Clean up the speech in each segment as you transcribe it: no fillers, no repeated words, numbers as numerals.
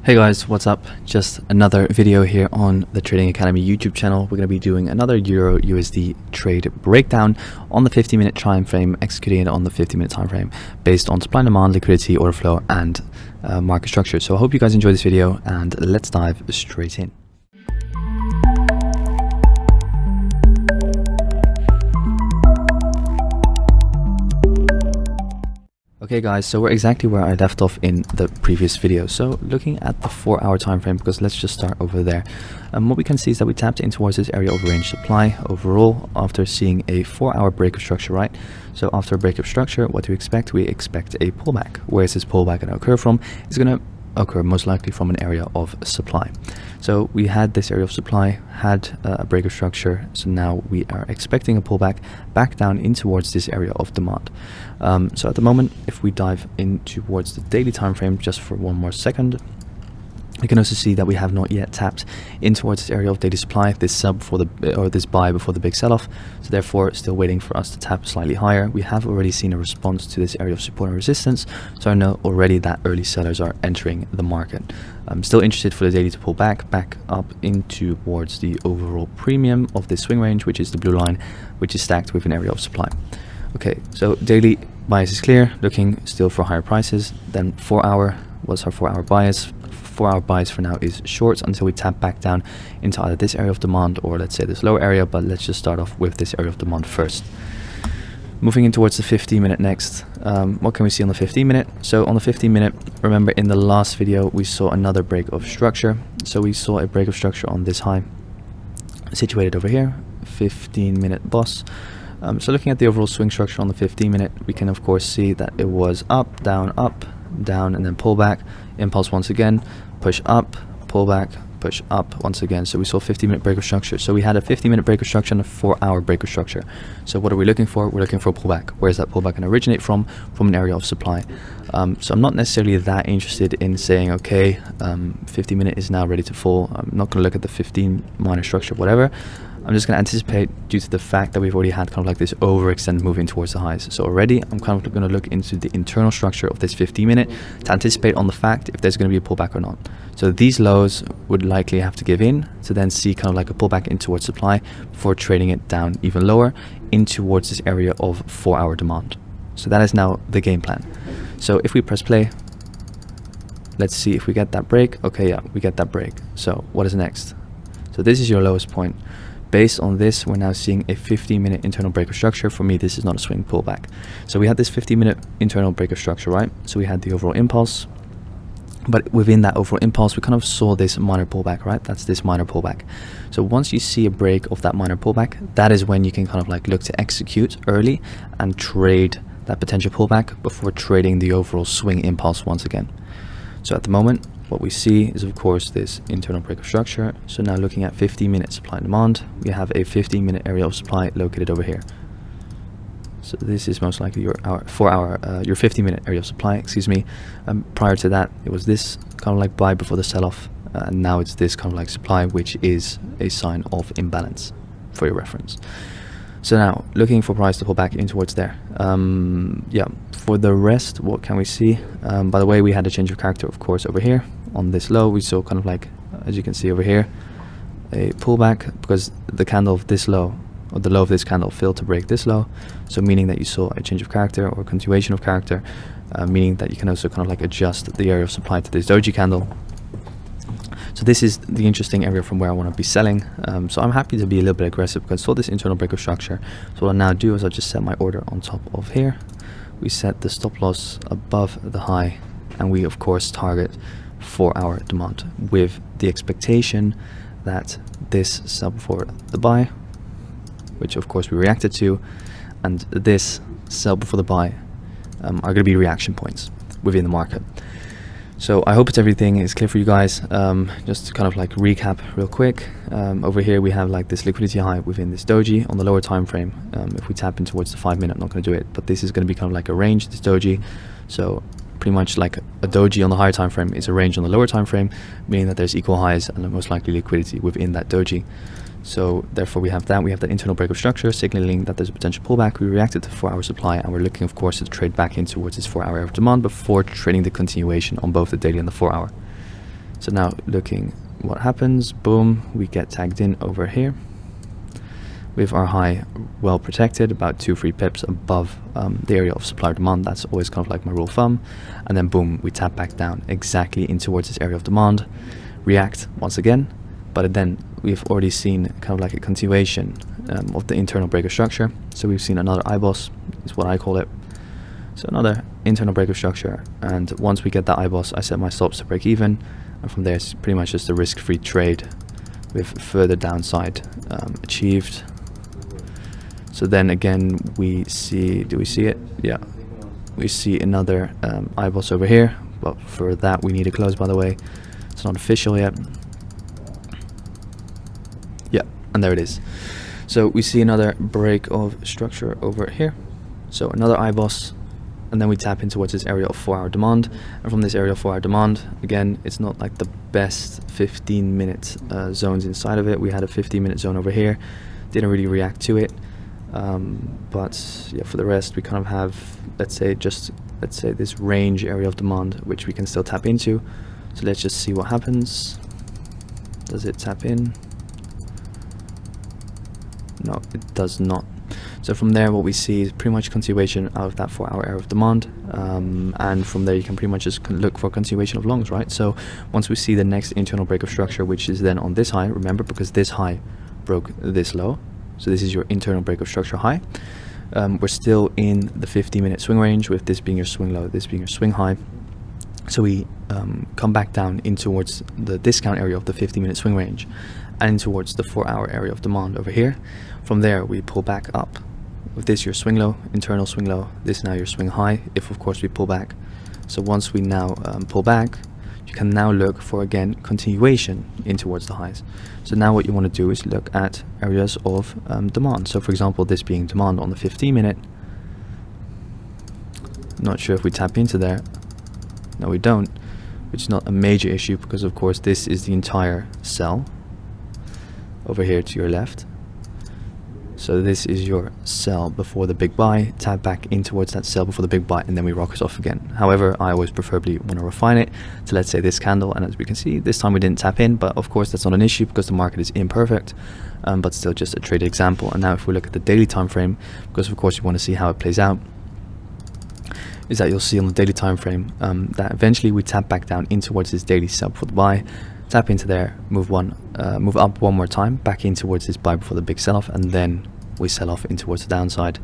Hey guys, what's up? Just another video here on the Trading Academy YouTube channel. We're going to be doing another Euro USD trade breakdown on the 50-minute time frame, executing it on the 50-minute time frame based on supply and demand, liquidity, order flow, and market structure. So I hope you guys enjoy this video, and let's dive straight in. Okay guys, so we're exactly where I left off in the previous video. So looking at the 4-hour time frame, because let's just start over there. What we can see is that we tapped in towards this area of range supply overall after seeing a 4-hour break of structure, right? So after a break of structure, what do we expect? We expect a pullback. Where is this pullback going to occur from? It's going to occur most likely from an area of supply. So we had this area of supply, had a break of structure, so now we are expecting a pullback back down in towards this area of demand. So at the moment, if we dive in towards the daily time frame just for one more second, you can also see that we have not yet tapped in towards this area of daily supply, this sell before the or this buy before the big sell-off. So therefore, still waiting for us to tap slightly higher. We have already seen a response to this area of support and resistance, so I know already that early sellers are entering the market. I'm still interested for the daily to pull back up in towards the overall premium of this swing range, which is the blue line, which is stacked with an area of supply. Okay, so daily bias is clear, looking still for higher prices. Then 4-hour, what's our 4-hour bias? 4-hour bias for now is short until we tap back down into either this area of demand or let's say this lower area, but let's just start off with this area of demand first. Moving in towards the 15-minute next. What can we see on the 15-minute? So on the 15-minute, remember in the last video we saw another break of structure. So we saw a break of structure on this high situated over here, 15-minute boss. So looking at the overall swing structure on the 15-minute, we can of course see that it was up, down, and then pull back, impulse once again, push up, pull back, push up once again. So we saw 15-minute break of structure. So we had a 15-minute break of structure and a 4-hour break of structure. So what are we looking for? We're looking for a pullback. Where is that pullback going to originate from? From an area of supply. So I'm not necessarily that interested in saying, okay, 50-minute is now ready to fall. I'm not going to look at the 15-minor structure, whatever. I'm just going to anticipate due to the fact that we've already had kind of like this overextend moving towards the highs. So already I'm kind of going to look into the internal structure of this 15-minute to anticipate on the fact if there's going to be a pullback or not. So these lows would likely have to give in to then see kind of like a pullback in towards supply before trading it down even lower in towards this area of 4-hour demand. So that is now the game plan. So if we press play, let's see if we get that break. Okay, yeah, we get that break. So what is next? So this is your lowest point. Based on this, we're now seeing a 15-minute internal break of structure. For me, this is not a swing pullback. So we had this 15-minute internal break of structure, right? So we had the overall impulse, but within that overall impulse, we kind of saw this minor pullback, right? That's this minor pullback. So once you see a break of that minor pullback, that is when you can kind of like look to execute early and trade that potential pullback before trading the overall swing impulse once again. So at the moment, what we see is of course this internal break of structure. So now looking at 15-minute supply and demand, we have a 15-minute area of supply located over here. So this is most likely your 50-minute area of supply, excuse me. Prior to that, it was this kind of like buy before the sell-off, and now it's this kind of like supply, which is a sign of imbalance for your reference. So now looking for price to pull back in towards there. Yeah, for the rest, what can we see? By the way, we had a change of character, of course, over here on this low. We saw kind of like, as you can see over here, a pullback because the candle of this low, or the low of this candle, failed to break this low. So meaning that you saw a change of character or continuation of character, meaning that you can also kind of like adjust the area of supply to this doji candle. So this is the interesting area from where I want to be selling. So I'm happy to be a little bit aggressive because I saw this internal break of structure. So what I'll now do is I'll just set my order on top of here. We set the stop loss above the high, and we of course target 4-hour demand with the expectation that this sell before the buy, which of course we reacted to, and this sell before the buy are going to be reaction points within the market. So I hope everything is clear for you guys. Just to kind of like recap real quick, over here we have like this liquidity high within this doji on the lower time frame. If we tap in towards the 5-minute, I'm not going to do it, but this is going to be kind of like a range, this doji. So pretty much like a doji on the higher time frame is a range on the lower time frame, meaning that there's equal highs and most likely liquidity within that doji. So therefore we have that internal break of structure signaling that there's a potential pullback. We reacted to 4-hour supply, and we're looking of course to trade back in towards this 4-hour area of demand before trading the continuation on both the daily and the 4-hour. So now looking what happens, boom, we get tagged in over here with our high well protected, about 2-3 pips above the area of supply or demand. That's always kind of like my rule of thumb. And then boom, we tap back down exactly in towards this area of demand, react once again, but then we've already seen kind of like a continuation of the internal breaker structure. So we've seen another IBOS, is what I call it. So another internal breaker structure, and once we get that IBOS, I set my stops to break even, and from there it's pretty much just a risk-free trade with further downside achieved. So then again we see, do we see it? Yeah, we see another IBOS over here, but for that we need to close, by the way. It's not official yet. Yeah, and there it is. So we see another break of structure over here. So another IBOS, and then we tap in towards this area of 4-hour demand. And from this area of 4-hour demand, again, it's not like the best 15-minute zones inside of it. We had a 15-minute zone over here, didn't really react to it. But yeah, for the rest we kind of have, let's say this range area of demand which we can still tap into. So let's just see what happens. Does it tap in? No, it does not. So from there what we see is pretty much continuation out of that 4-hour area of demand, and from there you can pretty much just look for continuation of longs, right? So once we see the next internal break of structure, which is then on this high, remember, because this high broke this low, so this is your internal break of structure high. We're still in the 50-minute swing range, with this being your swing low, this being your swing high. So we come back down in towards the discount area of the 50-minute swing range and in towards the 4-hour area of demand over here. From there we pull back up with this your swing low, internal swing low, this now your swing high, if of course we pull back. So once we now pull back, you can now look for again continuation in towards the highs. So now what you want to do is look at areas of demand. So for example, this being demand on the 15-minute. Not sure if we tap into there. No, we don't, which is not a major issue because of course this is the entire sell over here to your left. So this is your sell before the big buy, tap back in towards that sell before the big buy, and then we rock us off again. However, I always preferably want to refine it to, let's say, this candle, and as we can see, this time we didn't tap in, but of course that's not an issue because the market is imperfect, but still just a trade example. And now if we look at the daily time frame, because of course you want to see how it plays out, is that you'll see on the daily time frame that eventually we tap back down in towards this daily sell before the buy, tap into there, move up one more time, back in towards this buy before the big sell-off, and then we sell off in towards the downside.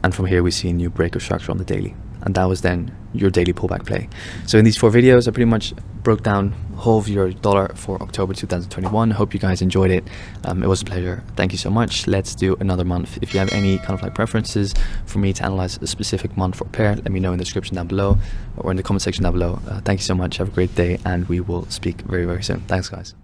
And from here we see a new break of structure on the daily, and that was then your daily pullback play. So in these 4 videos I pretty much broke down whole of your dollar for October 2021. Hope you guys enjoyed it. It was a pleasure. Thank you so much. Let's do another month. If you have any kind of like preferences for me to analyze a specific month for a pair, let me know in the description down below or in the comment section down below. Thank you so much. Have a great day, and we will speak very, very soon. Thanks, guys.